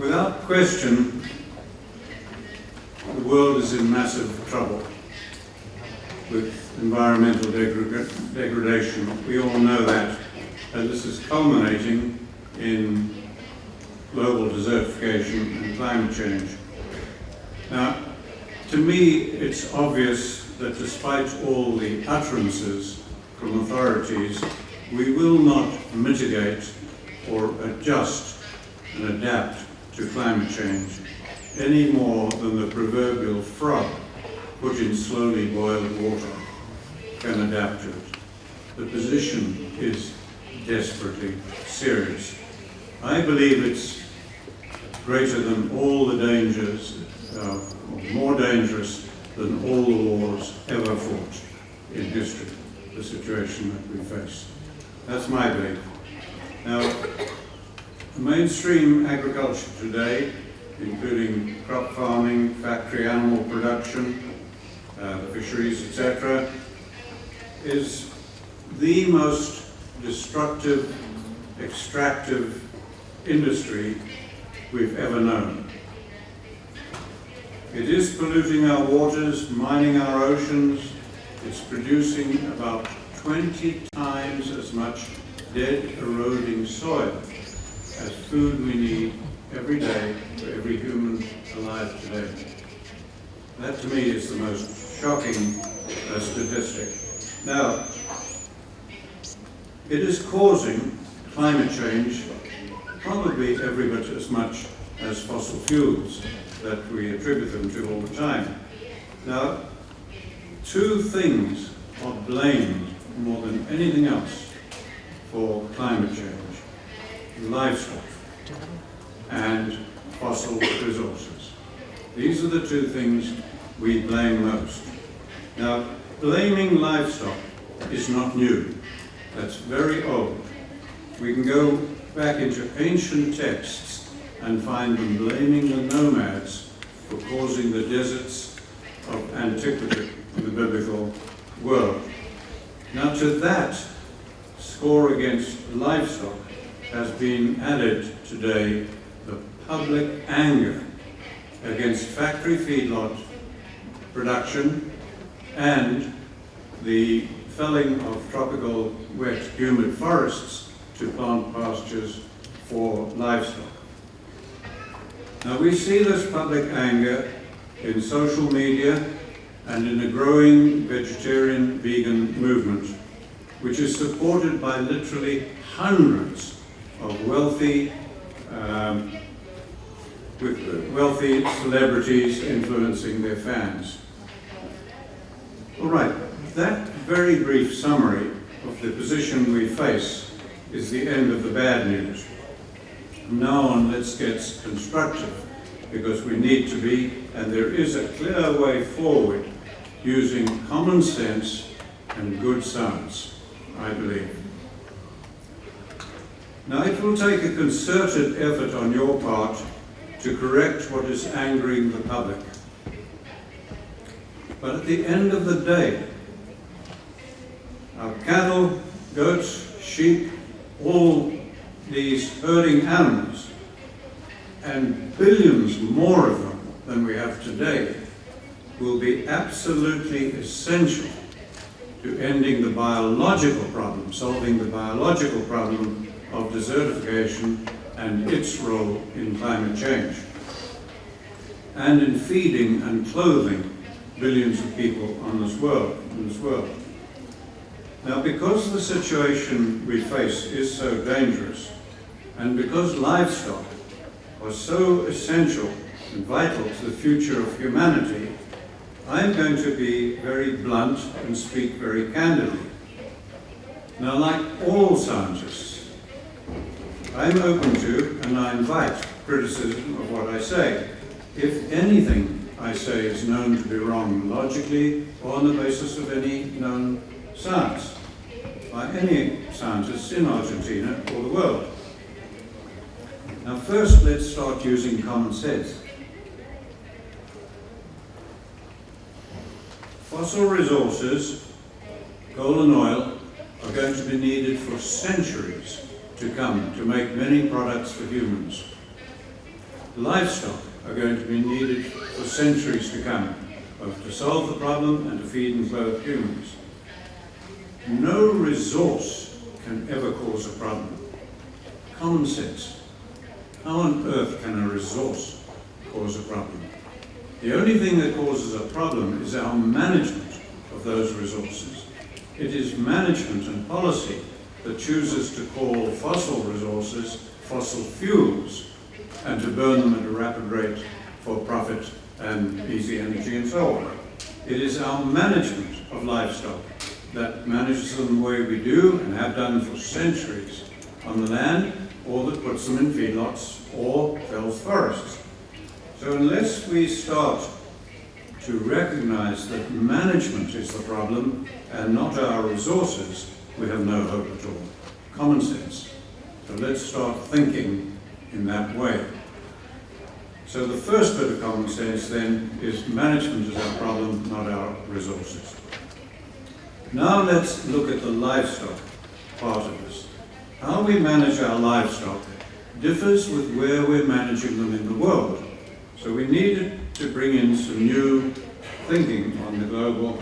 Without question, the world is in massive trouble with environmental degradation. We all know that. And this is culminating in global desertification and climate change. Now, to me, it's obvious that despite all the utterances from authorities, we will not mitigate or adjust and adapt to climate change any more than the proverbial frog put in slowly boiled water can adapt to it. The position is desperately serious. I believe it's greater than all the dangers, or more dangerous than all the wars ever fought in history, the situation that we face. That's my belief. Now, mainstream agriculture today, including crop farming, factory animal production, fisheries, etc., is the most destructive, extractive industry we've ever known. It is polluting our waters, mining our oceans. It's producing about 20 times as much dead, eroding soil as food we need every day for every human alive today. That to me is the most shocking statistic. Now, it is causing climate change probably every bit as much as fossil fuels that we attribute them to all the time. Now, two things are blamed more than anything else for climate change: livestock and fossil resources. These are the two things we blame most. Now, blaming livestock is not new. That's very old. We can go back into ancient texts and find them blaming the nomads for causing the deserts of antiquity in the biblical world. Now, to that score against livestock has been added today the public anger against factory feedlot production and the felling of tropical wet humid forests to plant pastures for livestock. Now, we see this public anger in social media and in a growing vegetarian vegan movement, which is supported by literally hundreds of wealthy celebrities influencing their fans. All right, that very brief summary of the position we face is the end of the bad news. From now on, let's get constructive, because we need to be, and there is a clear way forward using common sense and good science, I believe. Now, it will take a concerted effort on your part to correct what is angering the public. But at the end of the day, our cattle, goats, sheep, all these herding animals, and billions more of them than we have today, will be absolutely essential to ending the biological problem, solving the biological problem of desertification and its role in climate change, and in feeding and clothing billions of people in this world. Now, because the situation we face is so dangerous, and because livestock are so essential and vital to the future of humanity, I'm going to be very blunt and speak very candidly. Now, like all scientists, I'm open to and I invite criticism of what I say, if anything I say is known to be wrong logically or on the basis of any known science by any scientists in Argentina or the world. Now, first, let's start using common sense. Fossil resources, coal and oil, are going to be needed for centuries to come to make many products for humans. livestock are going to be needed for centuries to come, both to solve the problem and to feed and clothe humans. No resource can ever cause a problem. Common sense. How on earth can a resource cause a problem? The only thing that causes a problem is our management of those resources. It is management and policy that chooses to call fossil resources fossil fuels and to burn them at a rapid rate for profit and easy energy and so on. It is our management of livestock that manages them the way we do and have done for centuries on the land, or that puts them in feedlots or fells forests. So unless we start to recognize that management is the problem and not our resources, we have no hope at all. Common sense. So let's start thinking in that way. So the first bit of common sense then is management is our problem, not our resources. Now let's look at the livestock part of this. How we manage our livestock differs with where we're managing them in the world. So we needed to bring in some new thinking on the global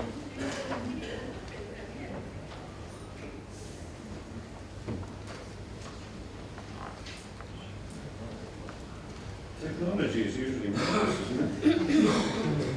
technology is usually nice, isn't it?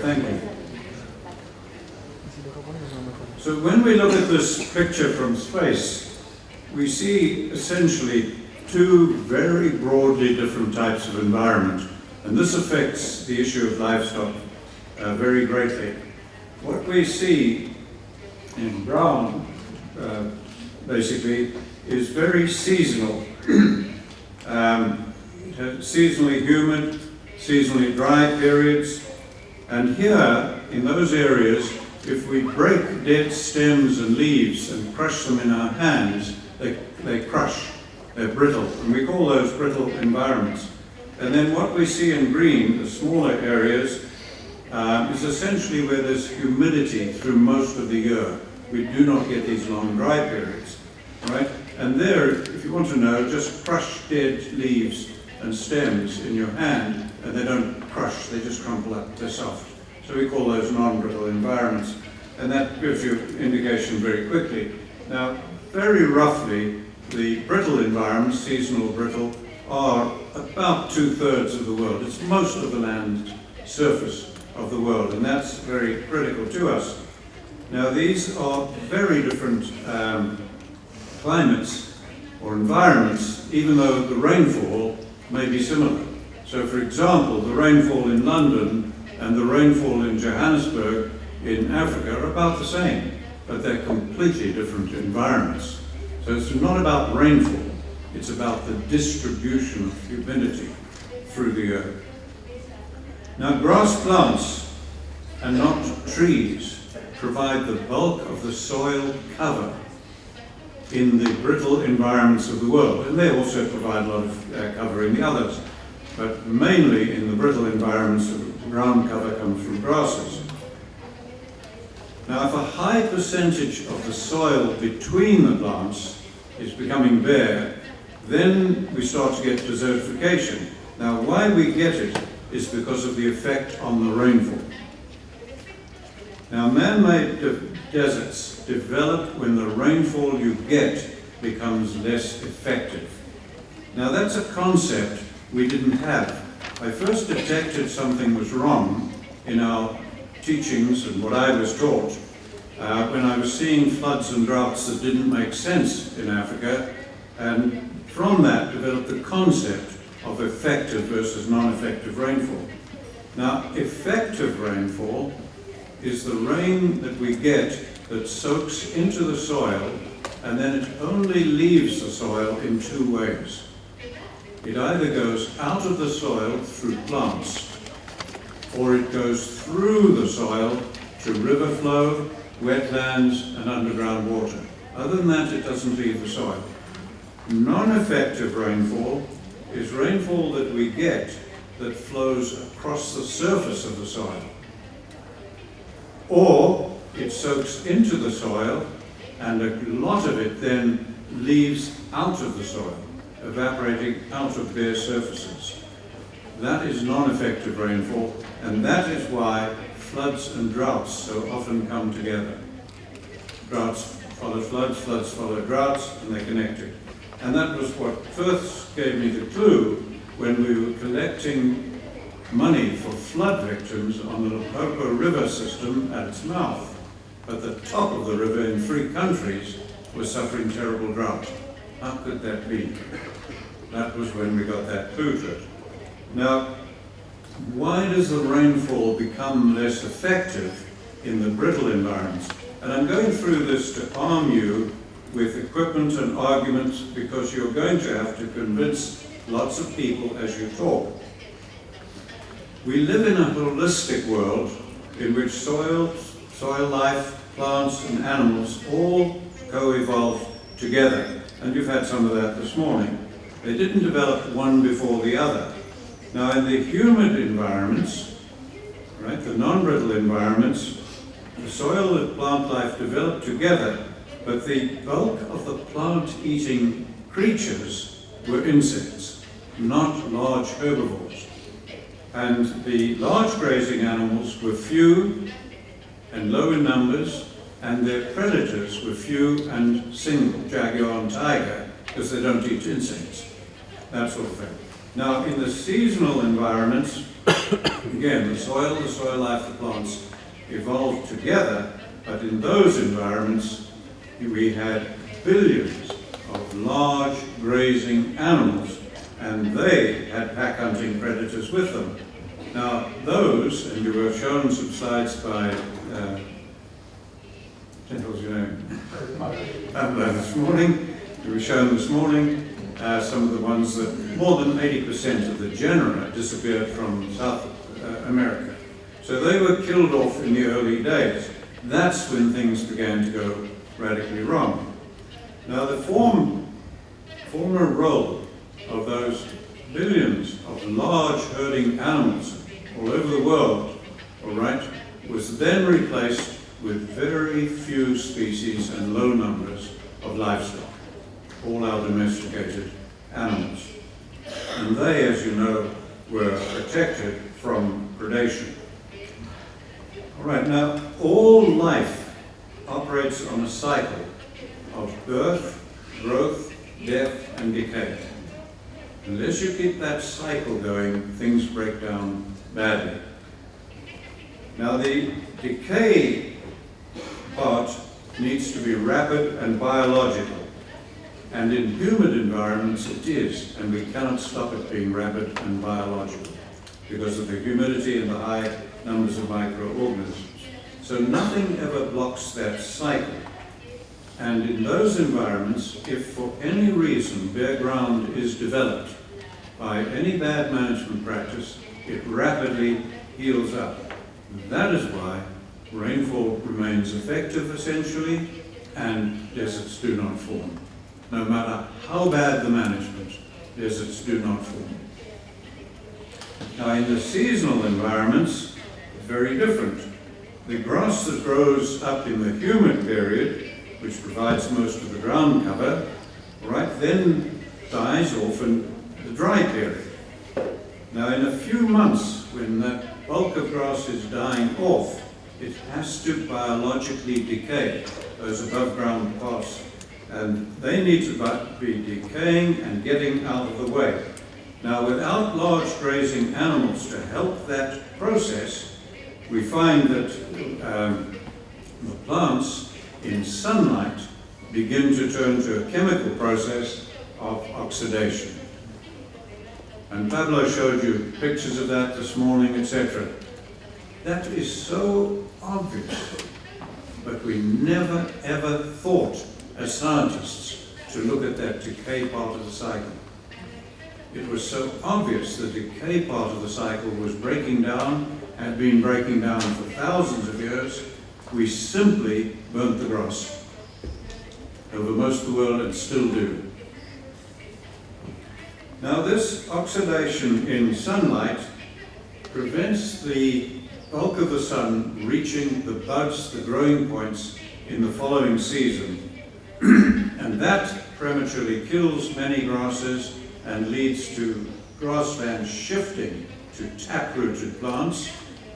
Thank you. So when we look at this picture from space, we see essentially two very broadly different types of environment, and this affects the issue of livestock very greatly. What we see in brown, basically, is very seasonal. Seasonally humid, seasonally dry periods, and here, in those areas, if we break dead stems and leaves and crush them in our hands, they crush, they're brittle, and we call those brittle environments. And then what we see in green, the smaller areas, is essentially where there's humidity through most of the year. We do not get these long dry periods, right? And there, if you want to know, just crush dead leaves and stems in your hand, and they don't crush, they just crumple up, they're soft. So we call those non-brittle environments. And that gives you indication very quickly. Now, very roughly, the brittle environments, seasonal brittle, are about 2/3 of the world. It's most of the land surface of the world, and that's very critical to us. Now, these are very different climates or environments, even though the rainfall may be similar. So, for example, the rainfall in London and the rainfall in Johannesburg in Africa are about the same, but they're completely different environments. So it's not about rainfall, it's about the distribution of humidity through the earth. Now, grass plants and not trees provide the bulk of the soil cover in the brittle environments of the world, and they also provide a lot of cover in the others. But mainly in the brittle environments, the ground cover comes from grasses. Now, if a high percentage of the soil between the plants is becoming bare, then we start to get desertification. Now, why we get it is because of the effect on the rainfall. Now, man-made deserts develop when the rainfall you get becomes less effective. Now that's a concept we didn't have. I first detected something was wrong in our teachings and what I was taught when I was seeing floods and droughts that didn't make sense in Africa, and from that developed the concept of effective versus non-effective rainfall. Now, effective rainfall is the rain that we get that soaks into the soil and then it only leaves the soil in two ways. It either goes out of the soil through plants, or it goes through the soil to river flow, wetlands, and underground water. Other than that, it doesn't leave the soil. Non-effective rainfall is rainfall that we get that flows across the surface of the soil. Or it soaks into the soil and a lot of it then leaves out of the soil, evaporating out of bare surfaces. That is non-effective rainfall, and that is why floods and droughts so often come together. Droughts follow floods, floods follow droughts, and they're connected. And that was what first gave me the clue when we were collecting money for flood victims on the Limpopo River system at its mouth. But the top of the river in 3 countries was suffering terrible drought. How could that be? That was when we got that clue to it. Now, why does the rainfall become less effective in the brittle environments? And I'm going through this to arm you with equipment and arguments because you're going to have to convince lots of people as you talk. We live in a holistic world in which soil life, plants and animals all co-evolve together. And you've had some of that this morning. They didn't develop one before the other. Now in the humid environments, right, the non-brittle environments, the soil and plant life developed together, but the bulk of the plant-eating creatures were insects, not large herbivores. And the large grazing animals were few and low in numbers, and their predators were few and single, jaguar and tiger, because they don't eat insects, that sort of thing. Now, in the seasonal environments, again, the soil life, the plants evolved together, but in those environments, we had billions of large grazing animals, and they had pack-hunting predators with them. Now, those, and you were shown some slides by, what was your name? This morning, you were shown this morning some of the ones that more than 80% of the genera disappeared from South America. So they were killed off in the early days. That's when things began to go radically wrong. Now the former role of those billions of large herding animals all over the world, all right, was then replaced with very few species and low numbers of livestock, all our domesticated animals. And they, as you know, were protected from predation. All right, now all life operates on a cycle of birth, growth, death, and decay. Unless you keep that cycle going, things break down badly. Now the decay part needs to be rapid and biological. And in humid environments it is, and we cannot stop it being rapid and biological because of the humidity and the high numbers of microorganisms. So nothing ever blocks that cycle. And in those environments, if for any reason bare ground is developed by any bad management practice, it rapidly heals up. That is why rainfall remains effective essentially, and deserts do not form. No matter how bad the management, deserts do not form. Now in the seasonal environments, it's very different. The grass that grows up in the humid period, which provides most of the ground cover, right, then dies off in the dry period. Now in a few months, when that bulk of grass is dying off, it has to biologically decay, those above ground parts and they need to be decaying and getting out of the way. Now, without large grazing animals to help that process, we find that the plants in sunlight begin to turn to a chemical process of oxidation. And Pablo showed you pictures of that this morning, etc. That is so obvious, but we never ever thought as scientists to look at that decay part of the cycle. It was so obvious the decay part of the cycle was breaking down, had been breaking down for thousands of years. We simply burnt the grass over most of the world and still do. Now, this oxidation in sunlight prevents the bulk of the sun reaching the buds, the growing points, in the following season. And that prematurely kills many grasses and leads to grassland shifting to tap-rooted plants,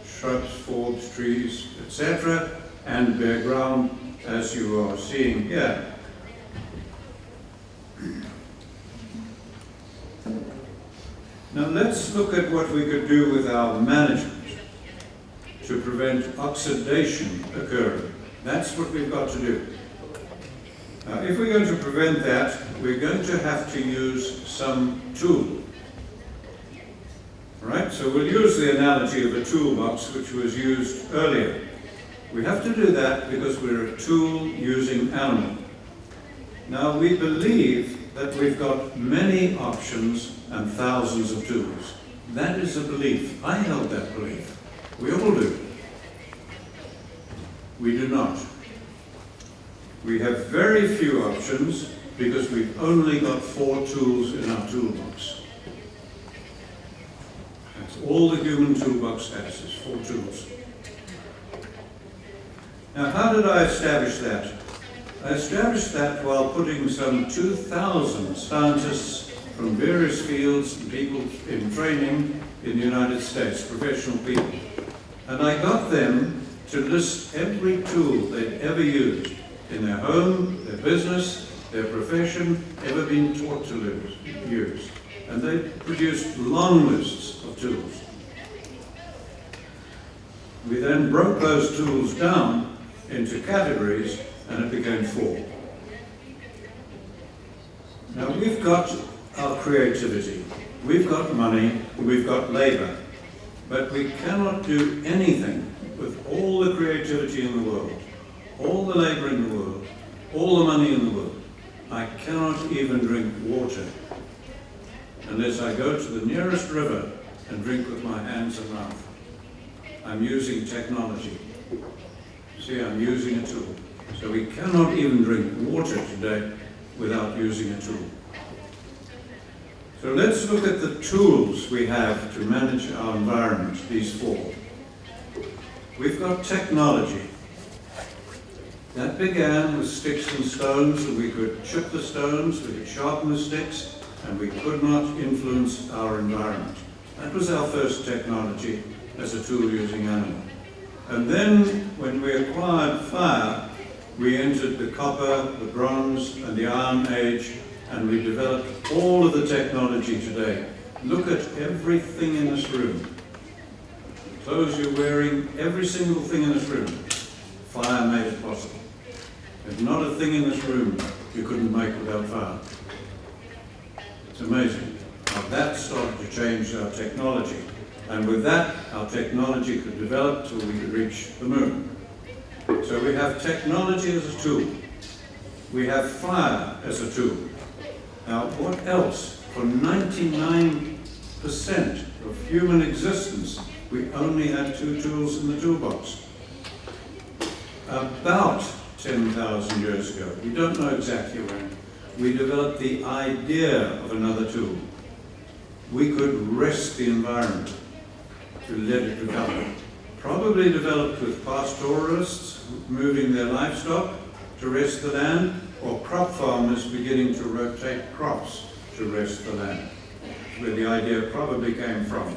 shrubs, forbs, trees, etc., and bare ground, as you are seeing here. Now let's look at what we could do with our management to prevent oxidation occurring. That's what we've got to do. Now, if we're going to prevent that, we're going to have to use some tool. Right? So we'll use the analogy of a toolbox which was used earlier. We have to do that because we're a tool-using animal. Now, we believe that we've got many options and thousands of tools. That is a belief. I held that belief. We all do. We do not. We have very few options because we've only got 4 tools in our toolbox. That's all the human toolbox has, is 4 tools. Now, how did I establish that? I established that while putting some 2,000 scientists from various fields and people in training in the United States, professional people. And I got them to list every tool they'd ever used in their home, their business, their profession, ever been taught to use. And they produced long lists of tools. We then broke those tools down into categories, and it became 4. Now, we've got our creativity, we've got money, we've got labor, but we cannot do anything with all the creativity in the world, all the labor in the world, all the money in the world. I cannot even drink water unless I go to the nearest river and drink with my hands and mouth. I'm using technology. See, I'm using a tool. So we cannot even drink water today without using a tool. So let's look at the tools we have to manage our environment, these 4. We've got technology. That began with sticks and stones, and we could chip the stones, we could sharpen the sticks, and we could not influence our environment. That was our first technology as a tool-using animal. And then, when we acquired fire, we entered the copper, the bronze, and the iron age, and we developed all of the technology today. Look at everything in this room. The clothes you're wearing, every single thing in this room. Fire made it possible. There's not a thing in this room you couldn't make without fire. It's amazing how that started to change our technology. And with that, our technology could develop till we could reach the moon. So we have technology as a tool. We have fire as a tool. Now, what else? For 99% of human existence, we only had 2 tools in the toolbox. About 10,000 years ago, we don't know exactly when, we developed the idea of another tool. We could rest the environment to let it recover. Probably developed with pastoralists moving their livestock to rest the land, or crop farmers beginning to rotate crops to rest the land, where the idea probably came from.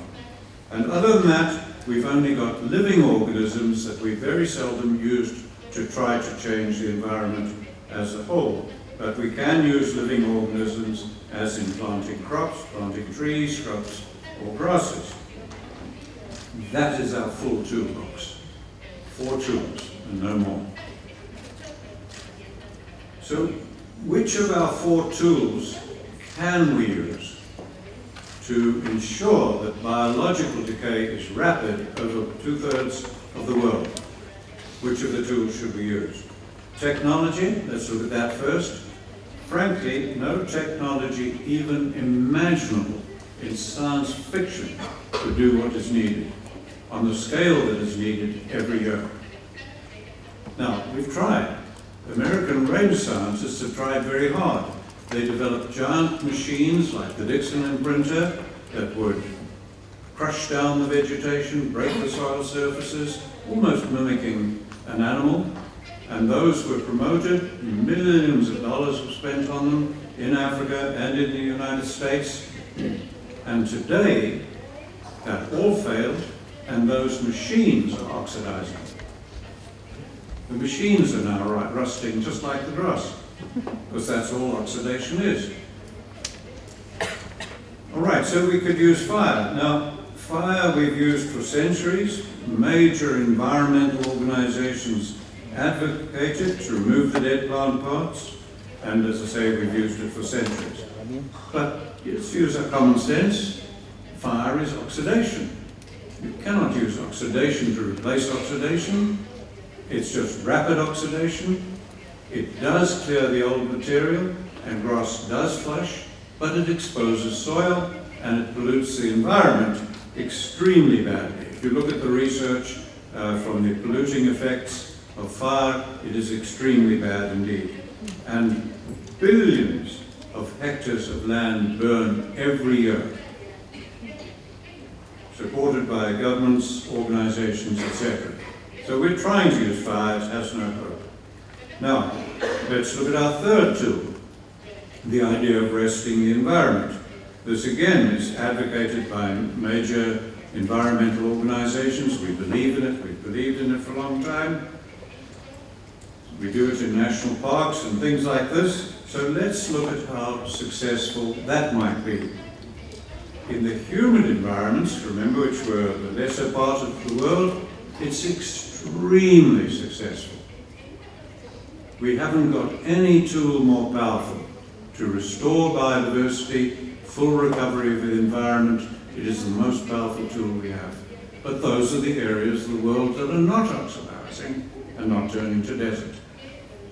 And other than that, we've only got living organisms that we very seldom used to try to change the environment as a whole. but we can use living organisms as in planting crops, planting trees, shrubs, or grasses. That is our full toolbox. 4 tools and no more. So, which of our 4 tools can we use to ensure that biological decay is rapid over 2/3 of the world? Which of the tools should we use? Technology, let's look at that first. Frankly, no technology even imaginable in science fiction could do what is needed on the scale that is needed every year. Now, we've tried. American range scientists have tried very hard. They developed giant machines like the Dixon imprinter that would crush down the vegetation, break the soil surfaces, almost mimicking an animal. And those were promoted. Millions of dollars were spent on them in Africa and in the United States. And today, that all failed, and those machines are oxidizing. The machines are now rusting just like the grass, because that's all oxidation is. All right, so we could use fire. Now, fire we've used for centuries. Major environmental organizations advocated to remove the dead plant parts, and as I say, we've used it for centuries. But let's use our common sense. Fire is oxidation. You cannot use oxidation to replace oxidation. It's just rapid oxidation. It does clear the old material, and grass does flush, but it exposes soil and it pollutes the environment extremely badly. If you look at the research from the polluting effects of fire, it is extremely bad indeed. And billions of hectares of land burn every year, supported by governments, organizations, etc. So we're trying to use fire, it has no hope. Now, let's look at our third tool, the idea of resting the environment. This again is advocated by major environmental organizations. We believe in it, we've believed in it for a long time. We do it in national parks and things like this. So let's look at how successful that might be. In the humid environments, remember, which were the lesser part of the world, it's extremely successful. We haven't got any tool more powerful to restore biodiversity, full recovery of the environment. It is the most powerful tool we have. But those are the areas of the world that are not oxidizing and not turning to desert.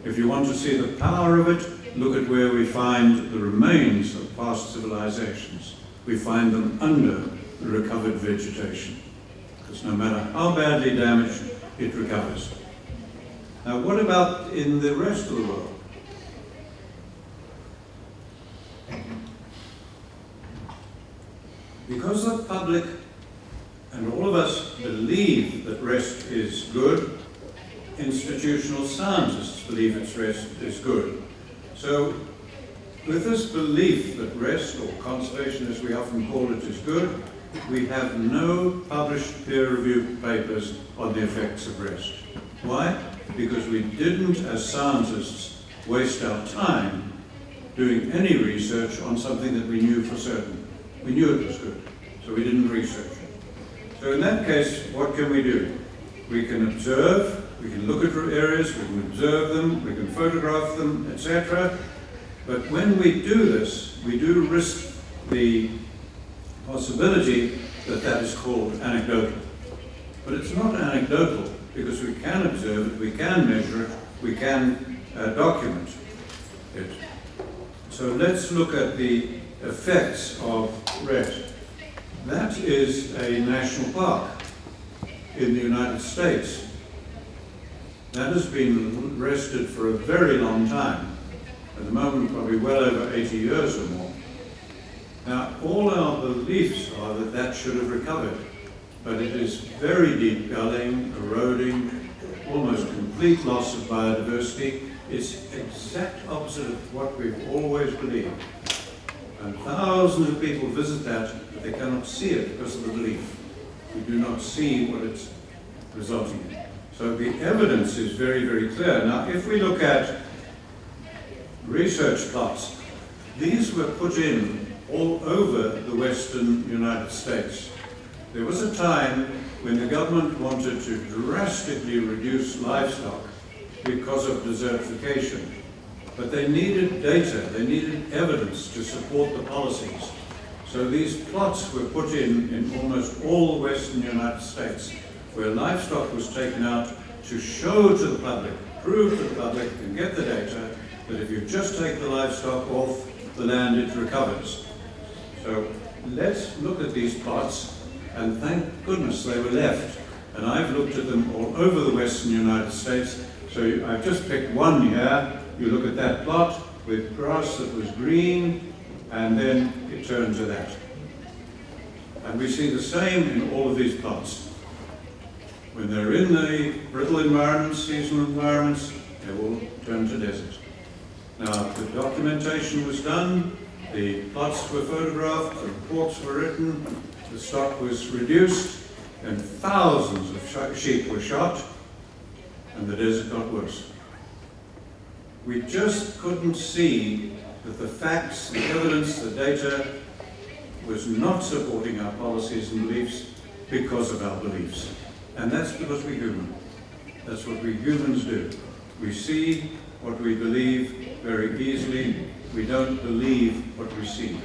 If you want to see the power of it, look at where we find the remains of past civilizations. We find them under the recovered vegetation, because no matter how badly damaged, it recovers. Now, what about in the rest of the world? Because the public and all of us believe that rest is good, institutional scientists believe its rest is good. So, with this belief that rest, or conservation as we often call it, is good, we have no published peer-reviewed papers on the effects of rest. Why? Because we didn't, as scientists, waste our time doing any research on something that we knew for certain. We knew it was good, so we didn't research it. So in that case, what can we do? We can observe, we can look at areas, we can observe them, we can photograph them, etc. But when we do this, we do risk the possibility that that is called anecdotal. But it's not anecdotal, because we can observe it, we can measure it, we can document it. So let's look at the effects of rest. That is a national park in the United States. That has been rested for a very long time. At the moment, probably well over 80 years or more. Now, all our beliefs are that that should have recovered, but it is very deep gulling, eroding, almost complete loss of biodiversity. It's exact opposite of what we've always believed. And thousands of people visit that, but they cannot see it because of the belief. We do not see what it's resulting in. So the evidence is very, very clear. Now, if we look at research plots. These were put in all over the western United States. There was a time when the government wanted to drastically reduce livestock because of desertification. But they needed data, they needed evidence to support the policies. So these plots were put in almost all the western United States, where livestock was taken out to show to the public, prove to the public and get the data that if you just take the livestock off the land, it recovers. So let's look at these plots, and thank goodness they were left. And I've looked at them all over the western United States. So I've just picked one here. You look at that plot with grass that was green, and then it turned to that. And we see the same in all of these plots. When they're in the brittle environments, seasonal environments, they will turn to desert. Now, the documentation was done, the plots were photographed, the reports were written, the stock was reduced, and thousands of sheep were shot, and the desert got worse. We just couldn't see that the facts, the evidence, the data was not supporting our policies and beliefs because of our beliefs. And that's because we're human. That's what we humans do. We see what we believe very easily. We don't believe what we see.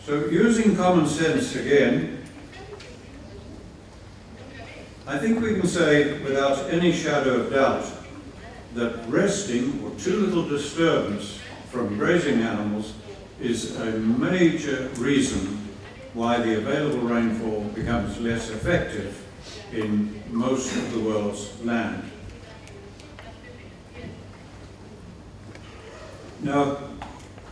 So using common sense again, I think we can say without any shadow of doubt that resting or too little disturbance from grazing animals is a major reason why the available rainfall becomes less effective in most of the world's land. Now,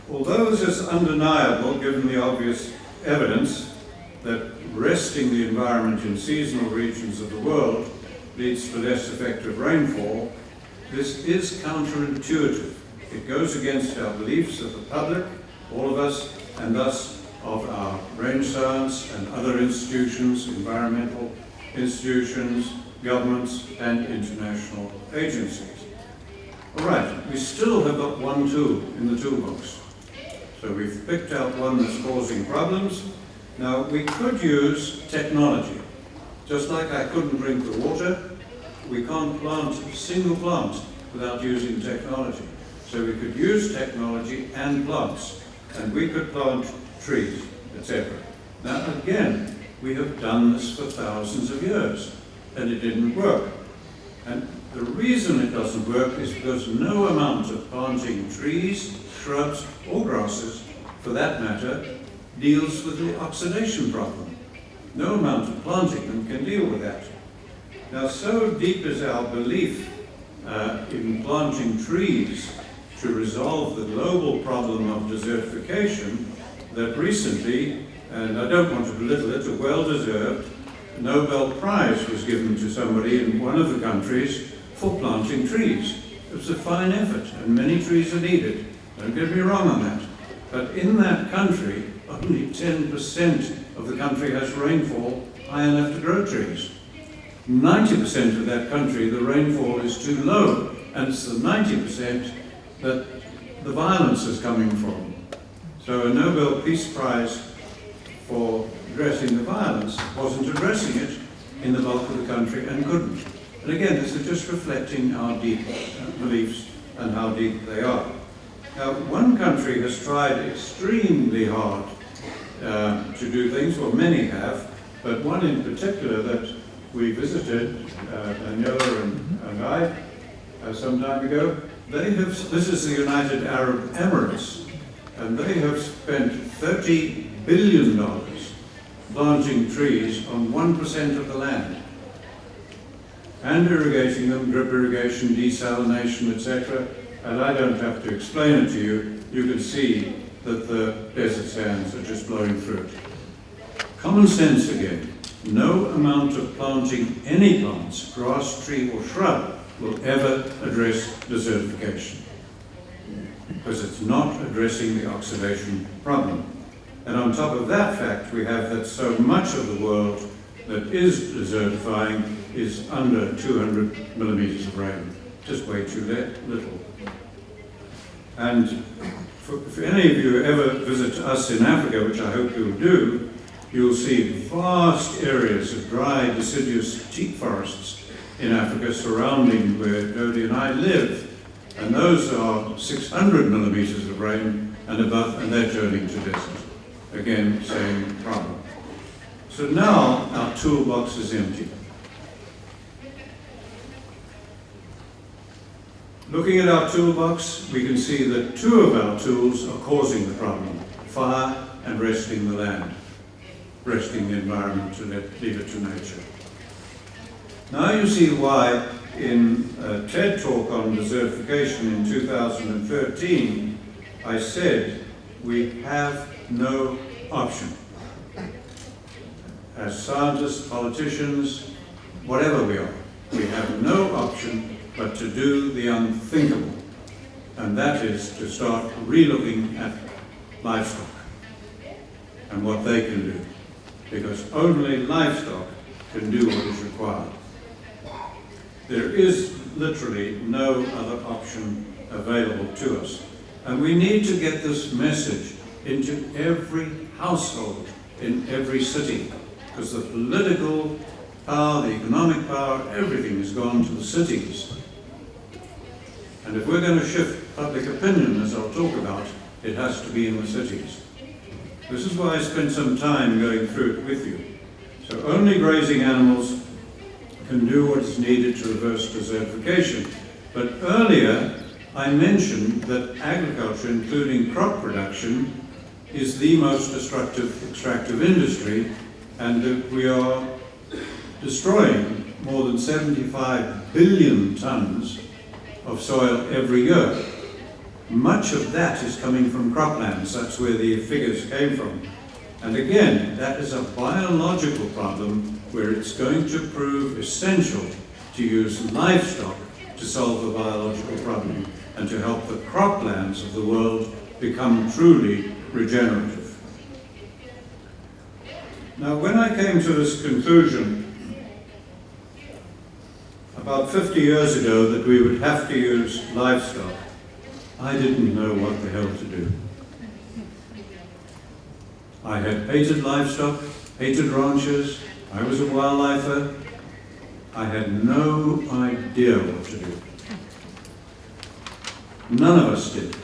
although this is undeniable given the obvious evidence that resting the environment in seasonal regions of the world leads to less effective rainfall, this is counterintuitive. It goes against our beliefs of the public, all of us, and thus of our range science and other institutions, environmental institutions, governments, and international agencies. All right, we still have got one tool in the toolbox. So we've picked out one that's causing problems. Now, we could use technology. Just like I couldn't drink the water, we can't plant a single plant without using technology. So we could use technology and plants, and we could plant trees, etc. Now, again, we have done this for thousands of years, and it didn't work. And the reason it doesn't work is because no amount of planting trees, shrubs, or grasses, for that matter, deals with the oxidation problem. No amount of planting them can deal with that. Now, so deep is our belief in planting trees to resolve the global problem of desertification that recently, and I don't want to belittle it, a well-deserved Nobel Prize was given to somebody in one of the countries for planting trees. It was a fine effort, and many trees are needed. Don't get me wrong on that. But in that country, only 10% of the country has rainfall high enough to grow trees. 90% of that country, the rainfall is too low, and it's the 90% that the violence is coming from. So a Nobel Peace Prize for addressing the violence wasn't addressing it in the bulk of the country and couldn't. And again, this is just reflecting our deep beliefs and how deep they are. Now, one country has tried extremely hard to do things, well, many have, but one in particular that we visited, Daniela and I, some time ago, this is the United Arab Emirates, and they have spent $30 billion planting trees on 1% of the land, and irrigating them, drip irrigation, desalination, etc. And I don't have to explain it to you. You can see that the desert sands are just blowing through it. Common sense again. No amount of planting any plants, grass, tree, or shrub, will ever address desertification, because it's not addressing the oxidation problem. And on top of that fact, we have that so much of the world that is desertifying is under 200 millimeters of rain. just way too little. And if any of you ever visit us in Africa, which I hope you'll do, you'll see vast areas of dry, deciduous teak forests in Africa surrounding where Dodie and I live. And those are 600 millimeters of rain and above, and they're turning to desert. Again, same problem. So now our toolbox is empty. Looking at our toolbox, we can see that two of our tools are causing the problem: fire and resting the land, resting the environment to leave it to nature. Now you see why in a TED talk on desertification in 2013, I said we have no option. As scientists, politicians, whatever we are, we have no option but to do the unthinkable, and that is to start relooking at livestock and what they can do, because only livestock can do what is required. There is literally no other option available to us, and we need to get this message into every household in every city, because the political power, the economic power, everything has gone to the cities. And if we're going to shift public opinion, as I'll talk about, it has to be in the cities. This is why I spent some time going through it with you. So only grazing animals can do what is needed to reverse desertification. But earlier, I mentioned that agriculture, including crop production, is the most destructive extractive industry, and that we are destroying more than 75 billion tons of soil every year. Much of that is coming from croplands. That's where the figures came from. And again, that is a biological problem where it's going to prove essential to use livestock to solve the biological problem and to help the croplands of the world become truly regenerative. Now, when I came to this conclusion about 50 years ago that we would have to use livestock, I didn't know what the hell to do. I had hated livestock, hated ranchers, I was a wildlifer. I had no idea what to do. None of us did.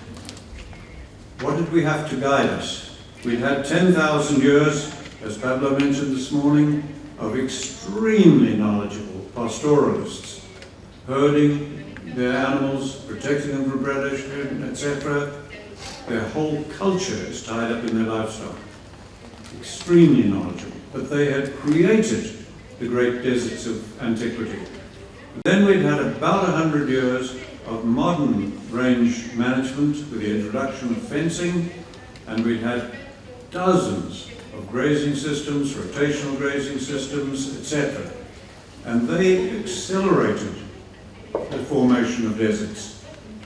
What did we have to guide us? We'd had 10,000 years, as Pablo mentioned this morning, of extremely knowledgeable pastoralists, herding their animals, protecting them from predation, etc. Their whole culture is tied up in their livestock. Extremely knowledgeable. But they had created the great deserts of antiquity. Then we'd had about 100 years of modern range management with the introduction of fencing, and we'd had dozens of grazing systems, rotational grazing systems, etc. And they accelerated the formation of deserts,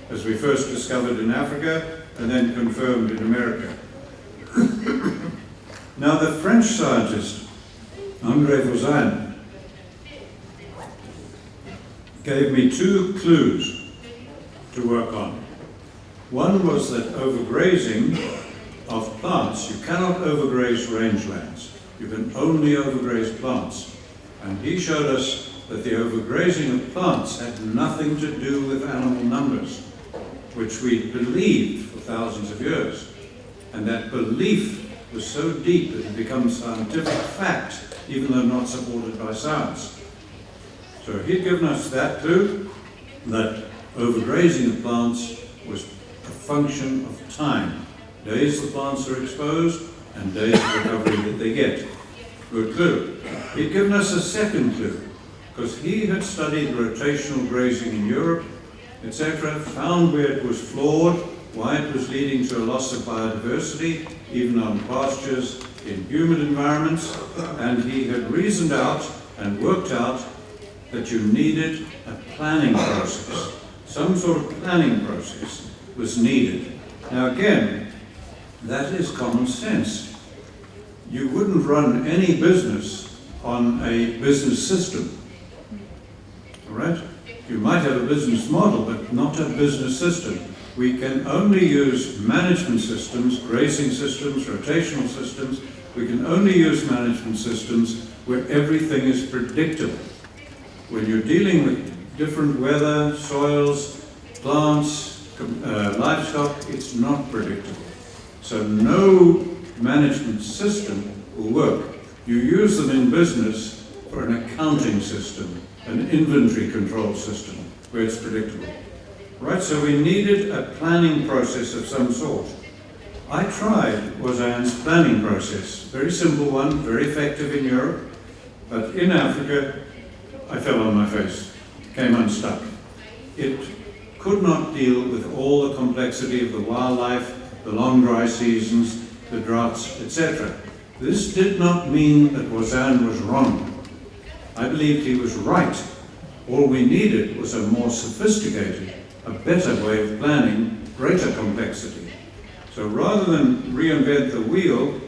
as we first discovered in Africa and then confirmed in America. Now, the French scientist, André Voisin, gave me two clues to work on. One was that overgrazing of plants, you cannot overgraze rangelands. You can only overgraze plants. And he showed us that the overgrazing of plants had nothing to do with animal numbers, which we believed for thousands of years. And that belief was so deep that it becomes scientific fact, even though not supported by science. So he'd given us that clue, that overgrazing of plants was a function of time. Days the plants are exposed and days of recovery that they get. Good clue. He'd given us a second clue, because he had studied rotational grazing in Europe, etc., found where it was flawed, why it was leading to a loss of biodiversity, even on pastures in humid environments, and he had reasoned out and worked out that you needed a planning process. Some sort of planning process was needed. Now again, that is common sense. You wouldn't run any business on a business system, all right? You might have a business model, but not a business system. We can only use management systems, grazing systems, rotational systems. We can only use management systems where everything is predictable. When you're dealing with different weather, soils, plants, livestock, it's not predictable. So no management system will work. You use them in business for an accounting system, an inventory control system, where it's predictable. Right, so we needed a planning process of some sort. I tried Wazan's planning process, very simple one, very effective in Europe, but in Africa, I fell on my face, came unstuck. It could not deal with all the complexity of the wildlife, the long dry seasons, the droughts, etc. This did not mean that Wazan was wrong. I believed he was right. All we needed was a more sophisticated, a better way of planning, greater complexity. So rather than reinvent the wheel,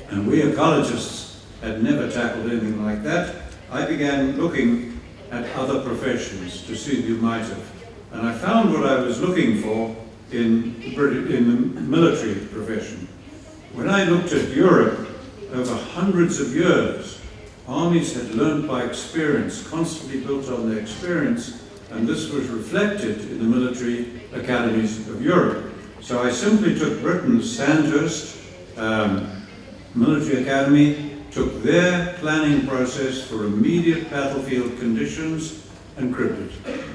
and we ecologists had never tackled anything like that, I began looking at other professions to see who might have. And I found what I was looking for in the military profession. When I looked at Europe, over hundreds of years, armies had learned by experience, constantly built on their experience, and this was reflected in the military academies of Europe. So I simply took Britain's Sandhurst military academy, took their planning process for immediate battlefield conditions and cribbed it.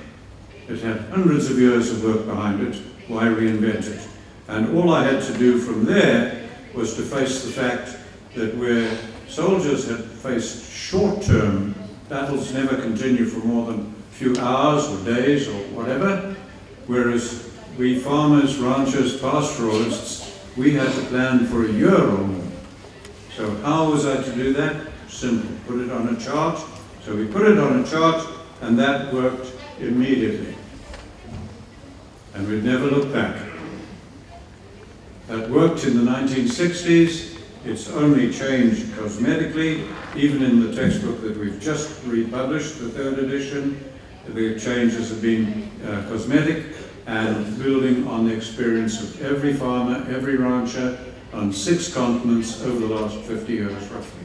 It had hundreds of years of work behind it. Why reinvent it? And all I had to do from there was to face the fact that where soldiers had faced short-term battles, never continue for more than a few hours or days or whatever, whereas we farmers, ranchers, pastoralists, we had to plan for a year or more. So how was I to do that? Simple, put it on a chart. So we put it on a chart, and that worked immediately. And we'd never looked back. That worked in the 1960s. It's only changed cosmetically. Even in the textbook that we've just republished, the 3rd edition, the changes have been cosmetic and building on the experience of every farmer, every rancher on 6 continents over the last 50 years roughly.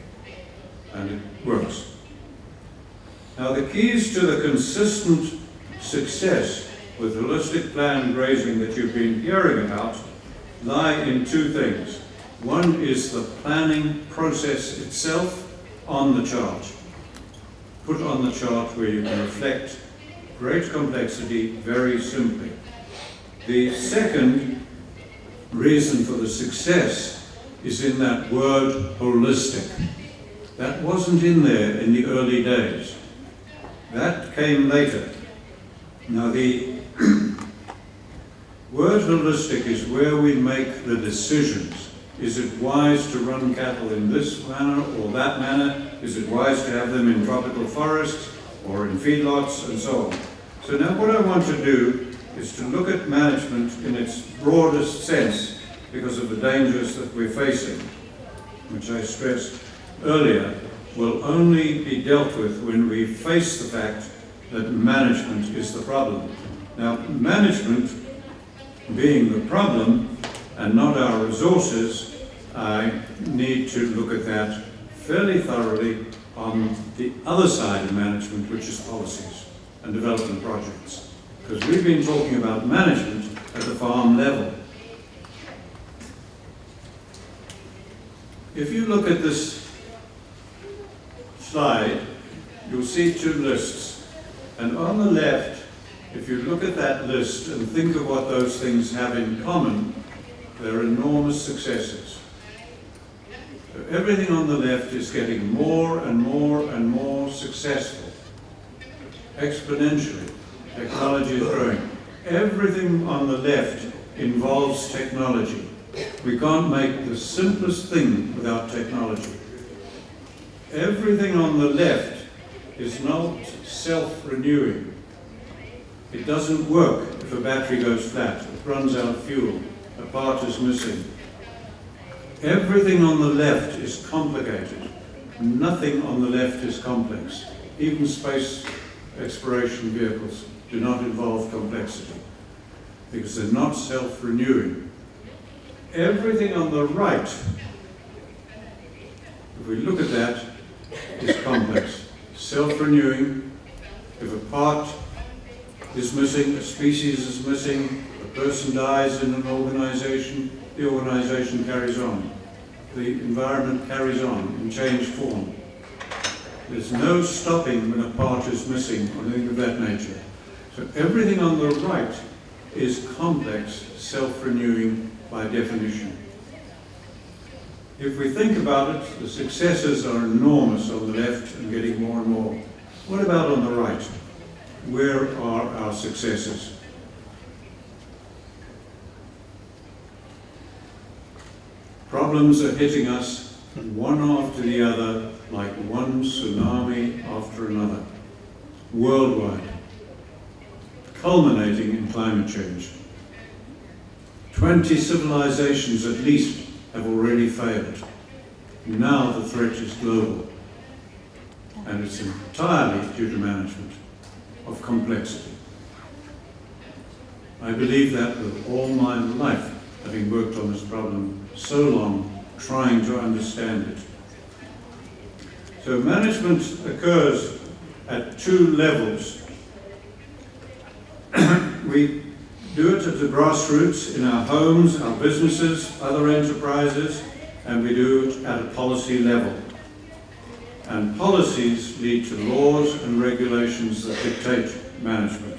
And it works. Now the keys to the consistent success with holistic planned grazing that you've been hearing about lie in 2 things. One is the planning process itself on the chart. Put on the chart where you can reflect great complexity very simply. The second reason for the success is in that word holistic. That wasn't in there in the early days. That came later. Now the word holistic is where we make the decisions. Is it wise to run cattle in this manner or that manner? Is it wise to have them in tropical forests or in feedlots and so on? So now what I want to do is to look at management in its broadest sense because of the dangers that we're facing, which I stressed earlier, will only be dealt with when we face the fact that management is the problem. Now, management being the problem and not our resources, I need to look at that fairly thoroughly on the other side of management, which is policies and development projects. Because we've been talking about management at the farm level. If you look at this slide, you'll see 2 lists. And on the left, if you look at that list and think of what those things have in common, they're enormous successes. So everything on the left is getting more and more and more successful, exponentially. Technology is growing. Everything on the left involves technology. We can't make the simplest thing without technology. Everything on the left is not self-renewing. It doesn't work if a battery goes flat. It runs out of fuel. A part is missing. Everything on the left is complicated. Nothing on the left is complex. Even space exploration vehicles. do not involve complexity, because they're not self-renewing. Everything on the right, if we look at that, is complex. Self-renewing. If a part is missing, a species is missing, a person dies in an organization, the organization carries on. The environment carries on in changed form. There's no stopping when a part is missing or anything of that nature. So everything on the right is complex, self-renewing by definition. If we think about it, the successes are enormous on the left and getting more and more. What about on the right? Where are our successes? Problems are hitting us one after the other, like one tsunami after another, worldwide, culminating in climate change. 20 civilizations at least have already failed. Now the threat is global, and it's entirely due to management of complexity. I believe that with all my life, having worked on this problem so long, trying to understand it. So management occurs at two levels. We do it at the grassroots, in our homes, our businesses, other enterprises, and we do it at a policy level. And policies lead to laws and regulations that dictate management.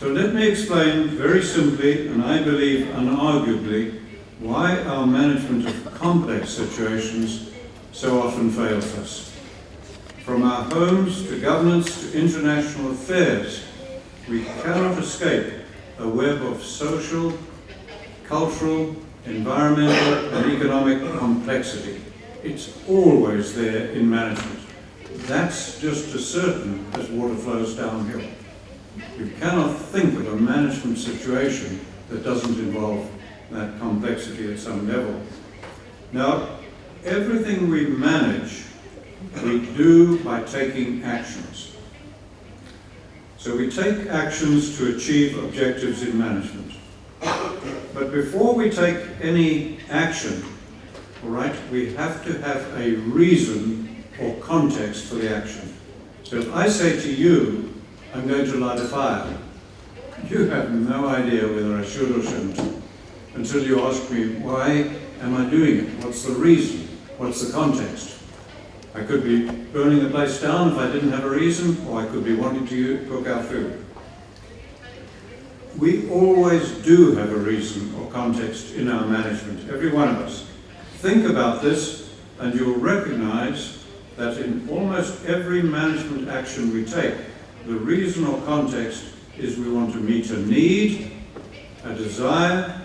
So let me explain very simply, and I believe unarguably, why our management of complex situations so often fails us. From our homes to governments to international affairs, we cannot escape a web of social, cultural, environmental, and economic complexity. It's always there in management. That's just as certain as water flows downhill. You cannot think of a management situation that doesn't involve that complexity at some level. Now, everything we manage, we do by taking actions. So we take actions to achieve objectives in management. But before we take any action, all right, we have to have a reason or context for the action. So if I say to you, I'm going to light a fire, you have no idea whether I should or shouldn't, until you ask me, why am I doing it? What's the reason? What's the context? I could be burning the place down if I didn't have a reason, or I could be wanting to cook our food. We always do have a reason or context in our management, every one of us. Think about this, and you'll recognize that in almost every management action we take, the reason or context is we want to meet a need, a desire,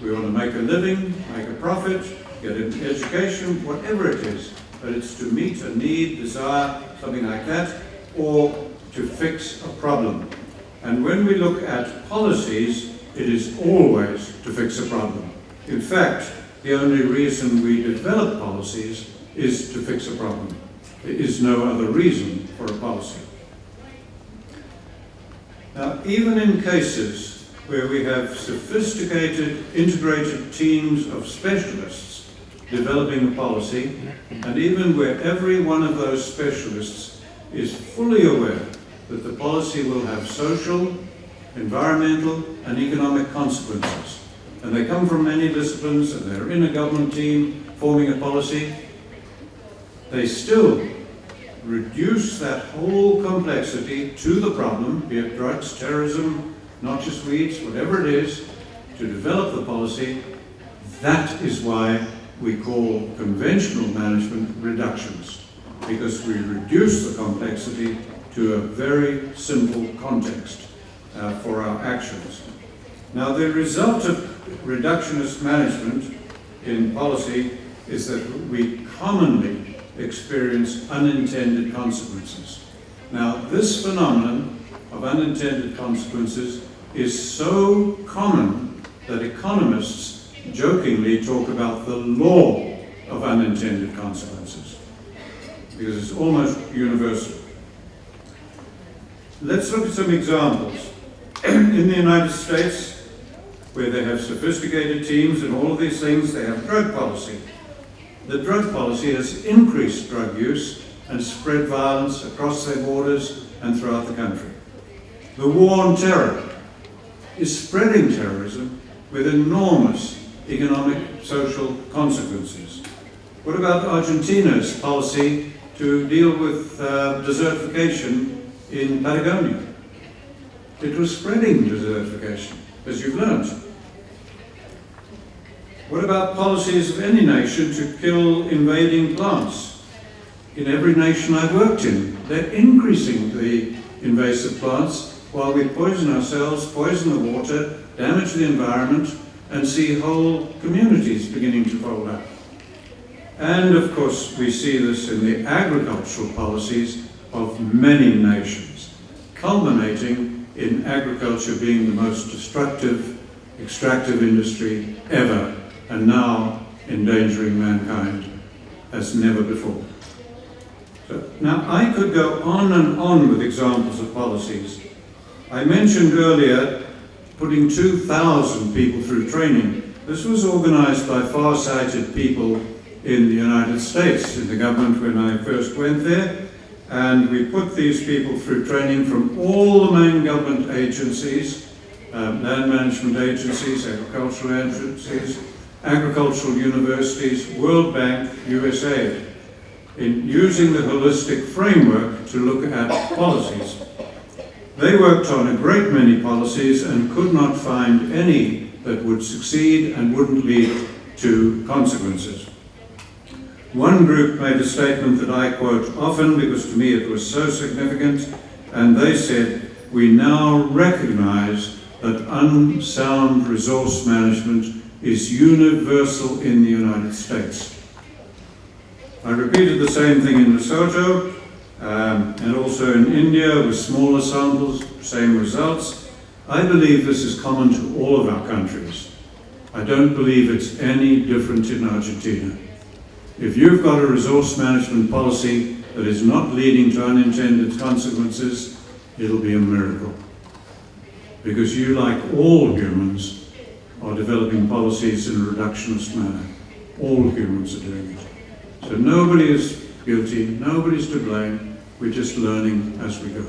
we want to make a living, make a profit, get an education, whatever it is. But it's to meet a need, desire, something like that, or to fix a problem. And when we look at policies, it is always to fix a problem. In fact, the only reason we develop policies is to fix a problem. There is no other reason for a policy. Now, even in cases where we have sophisticated, integrated teams of specialists developing a policy, and even where every one of those specialists is fully aware that the policy will have social, environmental, and economic consequences, and they come from many disciplines, and they're in a government team forming a policy, they still reduce that whole complexity to the problem, be it drugs, terrorism, noxious weeds, whatever it is, to develop the policy. That is why we call conventional management reductions, because we reduce the complexity to a very simple context for our actions. Now, the result of reductionist management in policy is that we commonly experience unintended consequences. Now, this phenomenon of unintended consequences is so common that economists jokingly talk about the law of unintended consequences, because it's almost universal. let's look at some examples. In the United States, where they have sophisticated teams and all of these things, they have drug policy. The drug policy has increased drug use and spread violence across their borders and throughout the country. The war on terror is spreading terrorism with enormous economic, social consequences. What about Argentina's policy to deal with desertification in Patagonia? It was spreading desertification, as you've learned. What about policies of any nation to kill invading plants? In every nation I've worked in, they're increasing the invasive plants while we poison ourselves, poison the water, damage the environment, and see whole communities beginning to fold out. And of course, we see this in the agricultural policies of many nations, culminating in agriculture being the most destructive, extractive industry ever, and now endangering mankind as never before. So, now, I could go on and on with examples of policies. I mentioned earlier putting 2,000 people through training. This was organized by far-sighted people in the United States, in the government when I first went there, and we put these people through training from all the main government agencies, land management agencies, agricultural agencies, agricultural universities, World Bank, USAID, in using the holistic framework to look at policies. They worked on a great many policies and could not find any that would succeed and wouldn't lead to consequences. One group made a statement that I quote often because to me it was so significant, and they said, "We now recognize that unsound resource management is universal in the United States." I repeated the same thing in Lesotho, and also in India with smaller samples, same results. I believe this is common to all of our countries. I don't believe it's any different in Argentina. If you've got a resource management policy that is not leading to unintended consequences, it'll be a miracle. Because you, like all humans, are developing policies in a reductionist manner. All humans are doing it. So nobody is guilty, nobody's to blame, we're just learning as we go.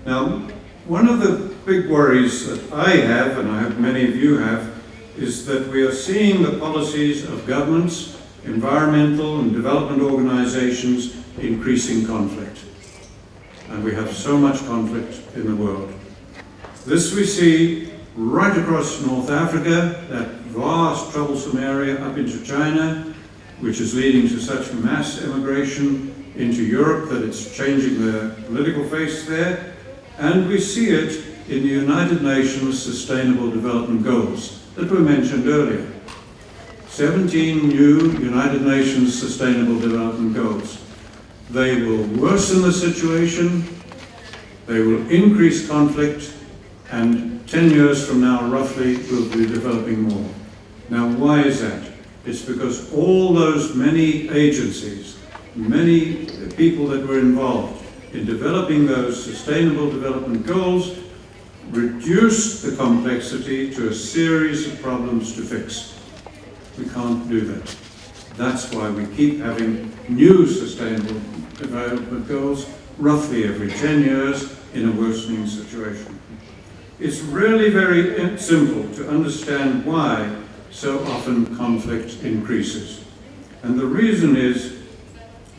Now, one of the big worries that I have, and I hope many of you have, is that we are seeing the policies of governments, environmental and development organizations increasing conflict. And we have so much conflict in the world. This we see right across North Africa, that vast troublesome area up into China, which is leading to such mass immigration into Europe that it's changing the political face there. And we see it in the United Nations Sustainable Development Goals that were mentioned earlier. 17 new United Nations Sustainable Development Goals. They will worsen the situation, they will increase conflict, and 10 years from now, roughly, we'll be developing more. Now, why is that? It's because all those many agencies, many people that were involved in developing those Sustainable Development Goals reduced the complexity to a series of problems to fix. We can't do that. That's why we keep having new Sustainable Development Goals roughly every 10 years in a worsening situation. It's really very simple to understand why so often conflict increases. And the reason is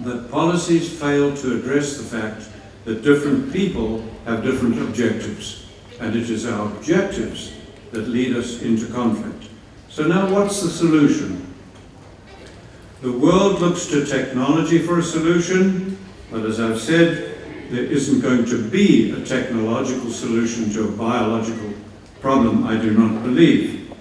that policies fail to address the fact that different people have different objectives. And it is our objectives that lead us into conflict. So now what's the solution? The world looks to technology for a solution, but as I've said, there isn't going to be a technological solution to a biological problem, I do not believe.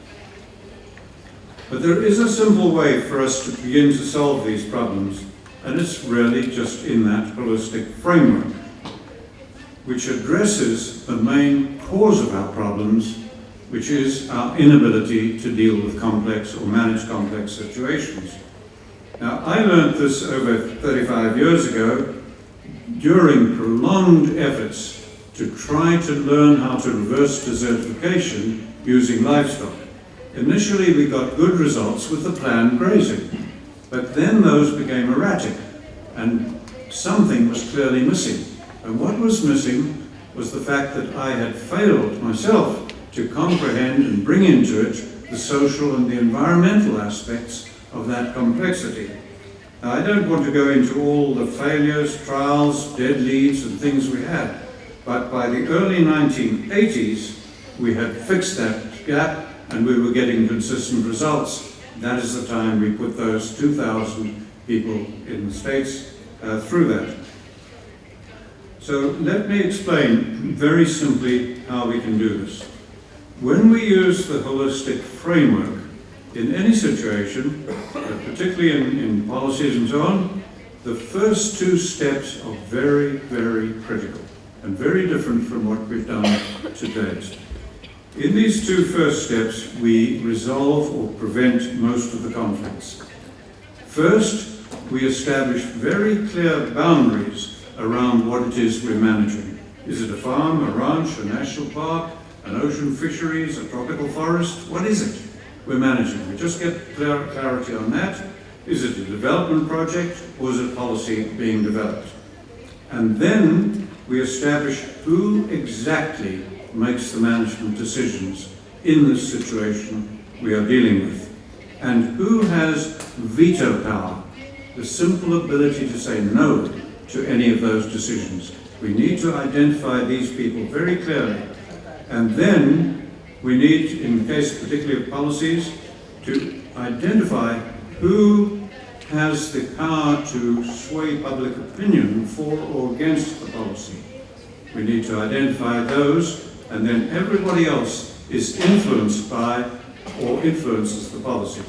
But there is a simple way for us to begin to solve these problems, and it's really just in that holistic framework, which addresses the main cause of our problems, which is our inability to deal with complex or manage complex situations. Now, I learned this over 35 years ago during prolonged efforts to try to learn how to reverse desertification using livestock. Initially, we got good results with the planned grazing, but then those became erratic, and something was clearly missing. And what was missing was the fact that I had failed myself to comprehend and bring into it the social and the environmental aspects of that complexity. Now, I don't want to go into all the failures, trials, dead leads and things we had, but by the early 1980s, we had fixed that gap and we were getting consistent results. That is the time we put those 2,000 people in the States through that. So let me explain very simply how we can do this. When we use the holistic framework in any situation, particularly in policies and so on, the first two steps are very, very critical and very different from what we've done to date. In these two first steps, we resolve or prevent most of the conflicts. First, we establish very clear boundaries around what it is we're managing. Is it a farm, a ranch, a national park, an ocean fisheries, a tropical forest? What is it we're managing? We just get clarity on that. Is it a development project or is it policy being developed? And then we establish who exactly makes the management decisions in this situation we are dealing with, and who has veto power, the simple ability to say no to any of those decisions. We need to identify these people very clearly, and then we need, in the case particularly of policies, to identify who has the power to sway public opinion for or against the policy. We need to identify those, and then everybody else is influenced by or influences the policy.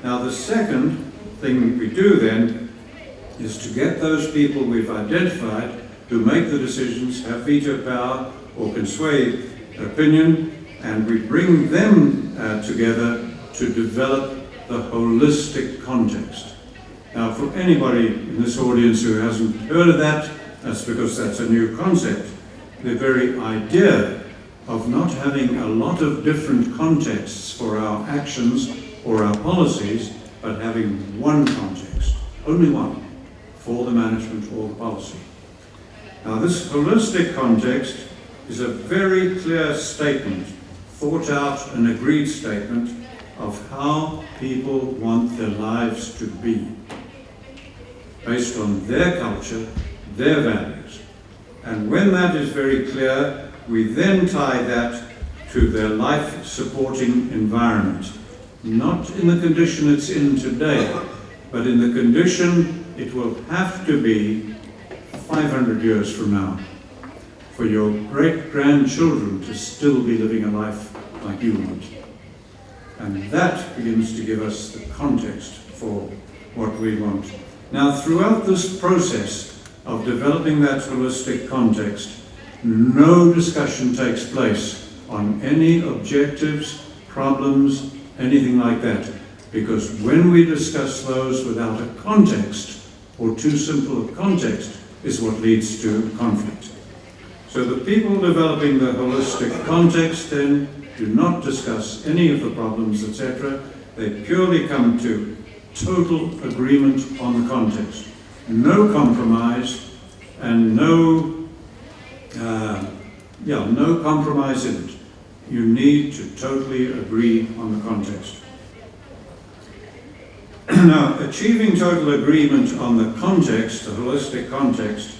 Now, the second thing we do then is to get those people we've identified who make the decisions, have veto power, or can sway opinion, and we bring them together to develop the holistic context. Now, for anybody in this audience who hasn't heard of that, that's because that's a new concept. The very idea of not having a lot of different contexts for our actions or our policies, but having one context, only one, for the management or the policy. Now, this holistic context is a very clear statement, thought out and agreed statement of how people want their lives to be, based on their culture, their values. And when that is very clear, we then tie that to their life-supporting environment, not in the condition it's in today, but in the condition it will have to be 500 years from now, for your great-grandchildren to still be living a life like you want. And that begins to give us the context for what we want. Now, throughout this process of developing that holistic context, no discussion takes place on any objectives, problems, anything like that, because when we discuss those without a context, or too simple a context, is what leads to conflict. So the people developing the holistic context then do not discuss any of the problems, etc. They purely come to total agreement on the context. No compromise and no compromise in it. You need to totally agree on the context. Now, achieving total agreement on the context, the holistic context,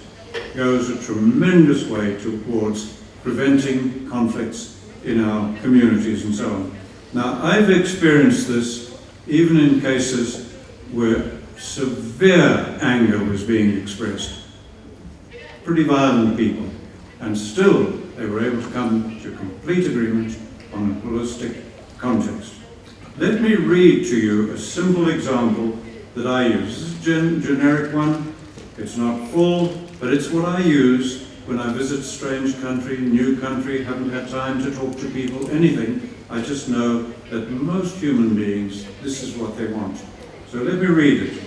goes a tremendous way towards preventing conflicts in our communities and so on. Now, I've experienced this even in cases where severe anger was being expressed. Pretty violent people, and still they were able to come to complete agreement on a holistic context. Let me read to you a simple example that I use. This is a generic one. It's not full, but it's what I use when I visit strange country, new country, haven't had time to talk to people, anything. I just know that most human beings, this is what they want. So let me read it.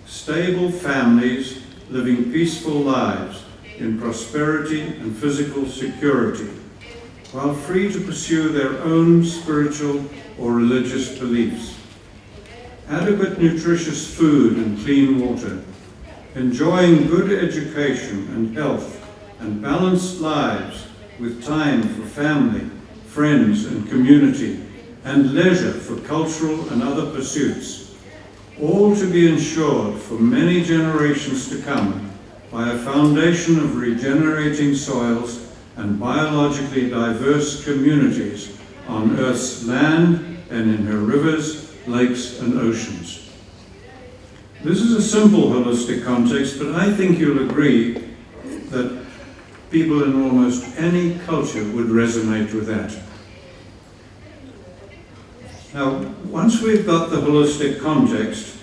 Stable families living peaceful lives in prosperity and physical security, while free to pursue their own spiritual or religious beliefs. Adequate nutritious food and clean water, enjoying good education and health, and balanced lives with time for family, friends and community, and leisure for cultural and other pursuits, all to be ensured for many generations to come by a foundation of regenerating soils and biologically diverse communities on Earth's land and in her rivers, lakes and oceans. This is a simple holistic context, but I think you'll agree that people in almost any culture would resonate with that. Now, once we've got the holistic context,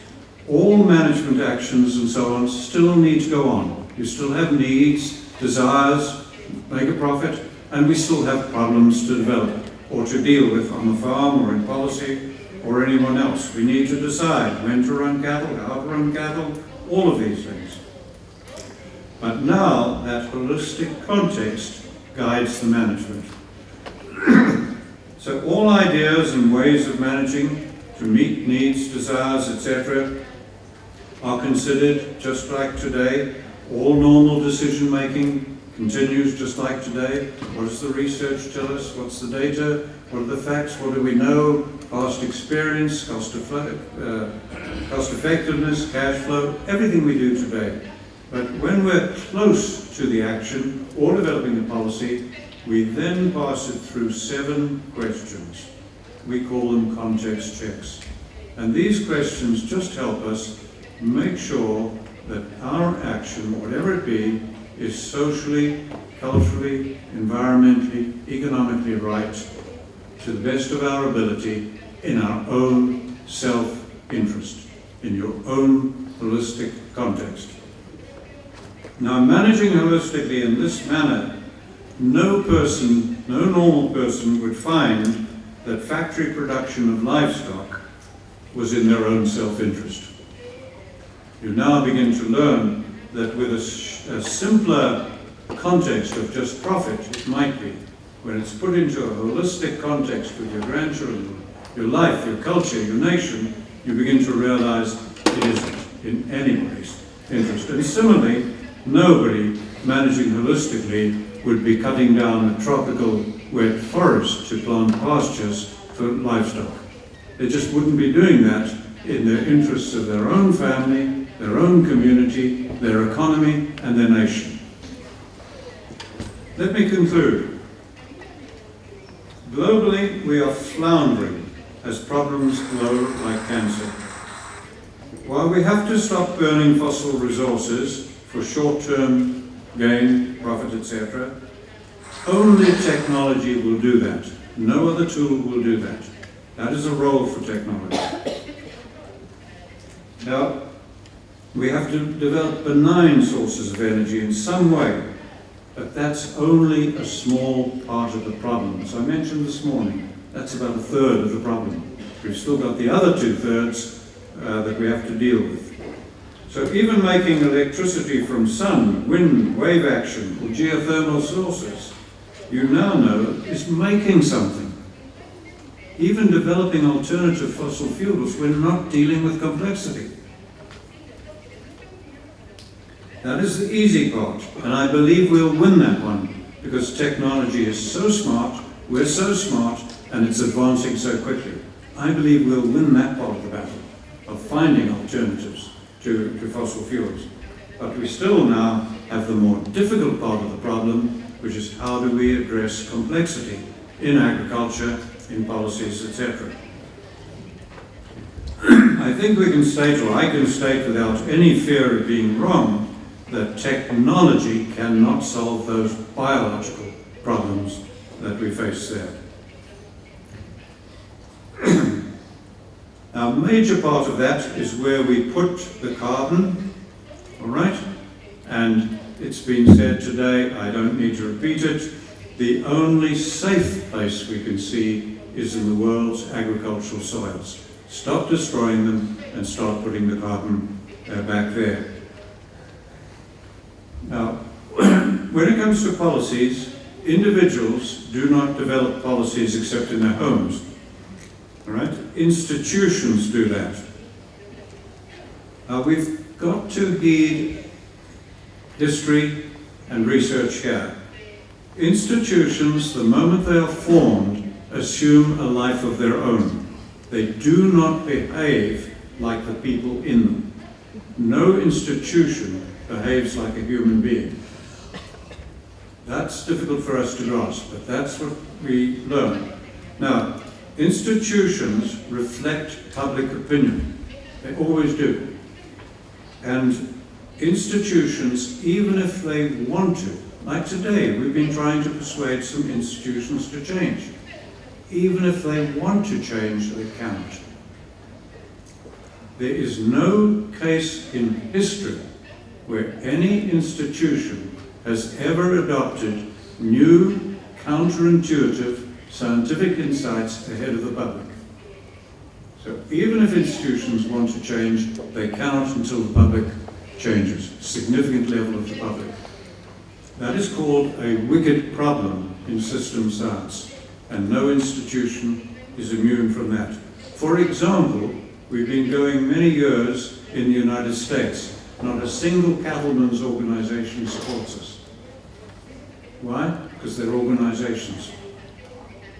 all management actions and so on still need to go on. You still have needs, desires, make a profit, and we still have problems to develop or to deal with on the farm or in policy or anyone else. We need to decide when to run cattle, how to run cattle, all of these things. But now that holistic context guides the management. So all ideas and ways of managing to meet needs, desires, etc. are considered just like today. All normal decision making continues just like today. What does the research tell us? What's the data? What are the facts? What do we know? Past experience, cost effectiveness, cash flow, everything we do today. But when we're close to the action or developing the policy, we then pass it through 7 questions. We call them context checks. And these questions just help us make sure that our action, whatever it be, is socially, culturally, environmentally, economically right to the best of our ability in our own self-interest, in your own holistic context. Now, managing holistically in this manner, no normal person would find that factory production of livestock was in their own self-interest. You now begin to learn that with a simpler context of just profit, it might be. When it's put into a holistic context with your grandchildren, your life, your culture, your nation, you begin to realize it isn't in anybody's interest. And similarly, nobody managing holistically would be cutting down a tropical wet forest to plant pastures for livestock. They just wouldn't be doing that in the interests of their own family, their own community, their economy, and their nation. Let me conclude. Globally, we are floundering as problems grow like cancer. While we have to stop burning fossil resources for short-term gain, profit, etc., only technology will do that. No other tool will do that. That is a role for technology. Now, we have to develop benign sources of energy in some way, but that's only a small part of the problem. As I mentioned this morning, that's about 1/3 of the problem. We've still got the other 2/3 that we have to deal with. So even making electricity from sun, wind, wave action, or geothermal sources, you now know is making something. Even developing alternative fossil fuels, we're not dealing with complexity. That is the easy part, and I believe we'll win that one, because technology is so smart, we're so smart, and it's advancing so quickly. I believe we'll win that part of the battle, of finding alternatives to fossil fuels. But we still now have the more difficult part of the problem, which is how do we address complexity in agriculture, in policies, etc. I think we can state, or I can state without any fear of being wrong, that technology cannot solve those biological problems that we face there. Now, a major part of that is where we put the carbon, all right? And it's been said today, I don't need to repeat it, the only safe place we can see is in the world's agricultural soils. Stop destroying them and start putting the carbon back there. Now, when it comes to policies, individuals do not develop policies except in their homes. All right? Institutions do that. We've got to heed history and research here. Institutions, the moment they are formed, assume a life of their own. They do not behave like the people in them. No institution behaves like a human being. That's difficult for us to grasp, but that's what we learn. Now, institutions reflect public opinion. They always do. And institutions, even if they want to, like today, we've been trying to persuade some institutions to change. Even if they want to change, they cannot. There is no case in history where any institution has ever adopted new, counterintuitive, scientific insights ahead of the public. So even if institutions want to change, they cannot until the public changes, significant level of the public. That is called a wicked problem in system science, and no institution is immune from that. For example, we've been going many years in the United States. Not a single cattlemen's organization supports us. Why? Because they're organizations.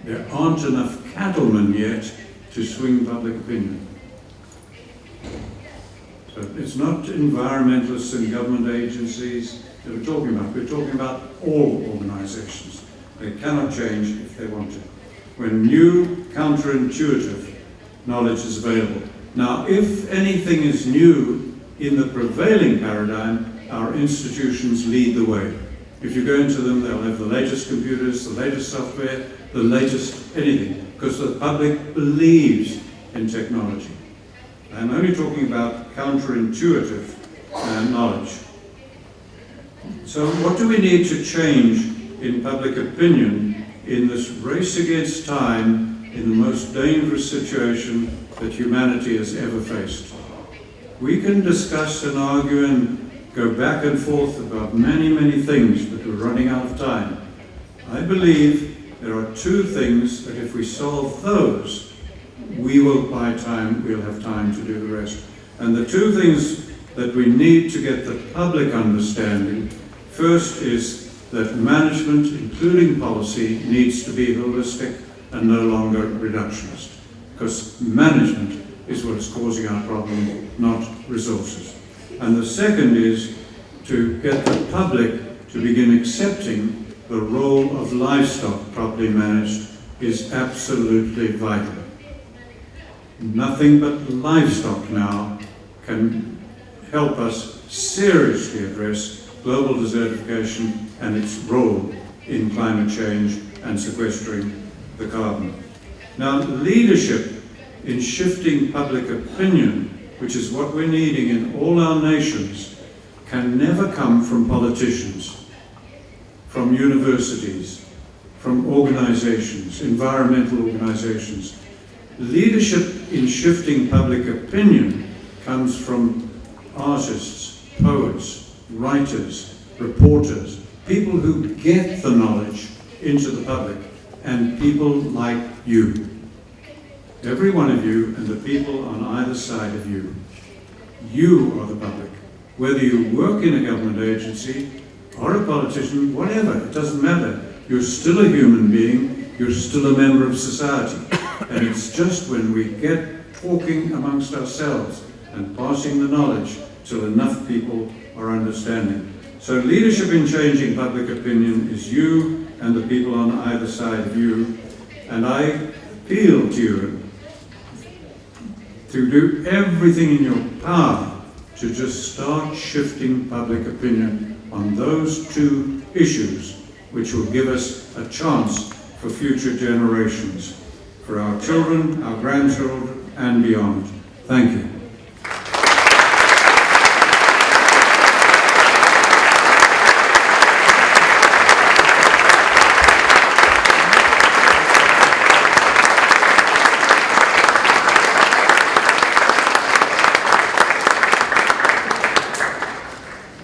There aren't enough cattlemen yet to swing public opinion. So it's not environmentalists and government agencies that we're talking about. We're talking about all organizations. They cannot change if they want to. When new, counterintuitive knowledge is available. Now, if anything is new in the prevailing paradigm, our institutions lead the way. If you go into them, they'll have the latest computers, the latest software, the latest anything, because the public believes in technology. I'm only talking about counterintuitive knowledge. So what do we need to change in public opinion in this race against time in the most dangerous situation that humanity has ever faced? We can discuss and argue and go back and forth about many, many things, but we're running out of time. I believe there are two things that if we solve those, we will buy time, we'll have time to do the rest. And the two things that we need to get the public understanding, first is that management, including policy, needs to be holistic and no longer reductionist. Because management is what is causing our problem, not resources. And the second is to get the public to begin accepting the role of livestock properly managed is absolutely vital. Nothing but livestock now can help us seriously address global desertification and its role in climate change and sequestering the carbon. Now, leadership in shifting public opinion, which is what we're needing in all our nations, can never come from politicians, from universities, from organizations, environmental organizations. Leadership in shifting public opinion comes from artists, poets, writers, reporters, people who get the knowledge into the public, and people like you. Every one of you and the people on either side of you. You are the public. Whether you work in a government agency or a politician, whatever, it doesn't matter. You're still a human being, you're still a member of society. And it's just when we get talking amongst ourselves and passing the knowledge till enough people are understanding. So leadership in changing public opinion is you and the people on either side of you. And I appeal to you to do everything in your power to just start shifting public opinion on those two issues, which will give us a chance for future generations, for our children, our grandchildren, and beyond. Thank you.